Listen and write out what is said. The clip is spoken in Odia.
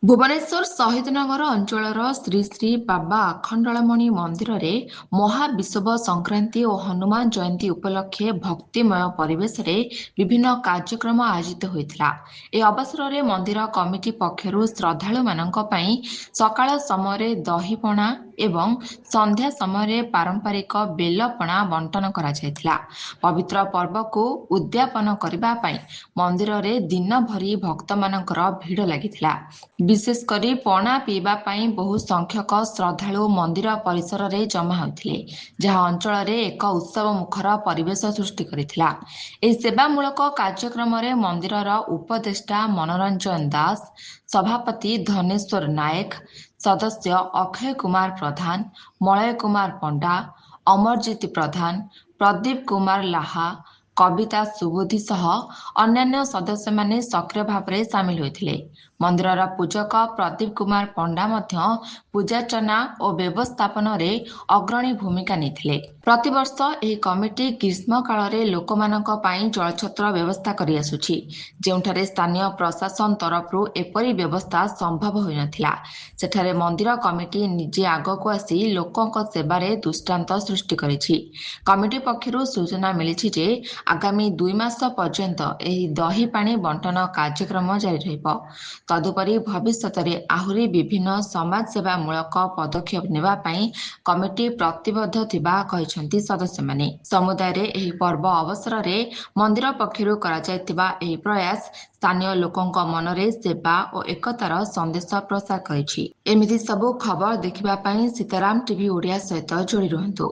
ଭୁବନେଶ୍ୱର ଶହୀଦନଗର ଅଞ୍ଚଳର ଶ୍ରୀ ଶ୍ରୀ ବାବା ଆଖଣ୍ଡଳମଣି ମନ୍ଦିରରେ ମହାବିଷୁବ ସଂକ୍ରାନ୍ତି ଓ ହନୁମାନ ଜୟନ୍ତୀ ଉପଲକ୍ଷେ ଭକ୍ତିମୟ ପରିବେଶରେ ବିଭିନ୍ନ କାର୍ଯ୍ୟକ୍ରମ ଆୟୋଜିତ ହୋଇଥିଲା। ଏହି ଅବସରରେ ମନ୍ଦିର କମିଟି ପକ୍ଷରୁ ଶ୍ରଦ୍ଧାଳୁମାନଙ୍କ ପାଇଁ ସକାଳ ସମୟରେ ଦହିପଣା ଏବଂ ସନ୍ଧ୍ୟା ସମୟରେ ପାରମ୍ପରିକ ବେଲପଣା ବଣ୍ଟନ କରାଯାଇଥିଲା। ପବିତ୍ର ପର୍ବକୁ ଉଦ୍ଯାପନ କରିବା ପାଇଁ ମନ୍ଦିରରେ ଦିନଭରି ଭକ୍ତମାନଙ୍କର ଭିଡ଼ ଲାଗିଥିଲା। ବିଶେଷ କରି ପଣା ପିଇବା ପାଇଁ ବହୁ ସଂଖ୍ୟକ ଶ୍ରଦ୍ଧାଳୁ ମନ୍ଦିର ପରିସରରେ ଜମା ହୋଇଥିଲେ, ଯାହା ଅଞ୍ଚଳରେ ଏକ ଉତ୍ସବମୁଖର ପରିବେଶ ସୃଷ୍ଟି କରିଥିଲା। ଏହି ସେବାମୂଳକ କାର୍ଯ୍ୟକ୍ରମରେ ମନ୍ଦିରର ଉପଦେଷ୍ଟା ମନୋରଞ୍ଜନ ଦାସ, ସଭାପତି ଧନେଶ୍ୱର ନାୟକ, ସଦସ୍ୟ ଅକ୍ଷୟ କୁମାର ପ୍ରଧାନ, ମଳୟ କୁମାର ପଣ୍ଡା, ଅମରଜିତ ପ୍ରଧାନ, ପ୍ରଦୀପ କୁମାର ଲାହା, କବିତା ସୁବୁଦ୍ଧି ସହ ଅନ୍ୟାନ୍ୟ ସଦସ୍ୟମାନେ ସକ୍ରିୟ ଭାବରେ ସାମିଲ ହୋଇଥିଲେ। ମନ୍ଦିରର ପୂଜକ ପ୍ରଦୀପ କୁମାର ପଣ୍ଡା ମଧ୍ୟ ପୂଜାର୍ଚ୍ଚନା ଓ ବ୍ୟବସ୍ଥାପନରେ ଅଗ୍ରଣୀ ଭୂମିକା ନେଇଥିଲେ। ପ୍ରତିବର୍ଷ ଏହି କମିଟି ଗ୍ରୀଷ୍ମ କାଳରେ ଲୋକମାନଙ୍କ ପାଇଁ ଜଳଛତ୍ର ବ୍ୟବସ୍ଥା କରିଆସୁଛି, ଯେଉଁଠାରେ ସ୍ଥାନୀୟ ପ୍ରଶାସନ ତରଫରୁ ଏପରି ବ୍ୟବସ୍ଥା ସମ୍ଭବ ହୋଇନଥିଲା। ସେଠାରେ ମନ୍ଦିର କମିଟି ନିଜେ ଆଗକୁ ଆସି ଲୋକଙ୍କ ସେବାରେ ଦୃଷ୍ଟାନ୍ତ ସୃଷ୍ଟି କରିଛି। କମିଟି ପକ୍ଷରୁ ସୂଚନା ମିଳିଛି ଯେ ଆଗାମୀ 2 ମାସ ପର୍ଯ୍ୟନ୍ତ ଏହି ଦହି ପାଣି ବଣ୍ଟନ କାର୍ଯ୍ୟକ୍ରମ ଜାରି ରହିବ। ତଦୁପରି ଭବିଷ୍ୟତରେ ଆହୁରି ବିଭିନ୍ନ ସମାଜସେବାମୂଳକ ପଦକ୍ଷେପ ନେବା ପାଇଁ କମିଟି ପ୍ରତିବଦ୍ଧ ଥିବା କହିଛନ୍ତି ସଦସ୍ୟମାନେ। ସମୁଦାୟରେ ଏହି ପର୍ବ ଅବସରରେ ମନ୍ଦିର ପକ୍ଷରୁ କରାଯାଇଥିବା ଏହି ପ୍ରୟାସ ସ୍ଥାନୀୟ ଲୋକଙ୍କ ମନରେ ସେବା ଓ ଏକତାର ସନ୍ଦେଶ ପ୍ରସାର କରିଛି। ଏମିତି ସବୁ ଖବର ଦେଖିବା ପାଇଁ ସୀତାରାମ ଟିଭି ଓଡ଼ିଆ ସହିତ ଯୋଡ଼ି ରୁହନ୍ତୁ।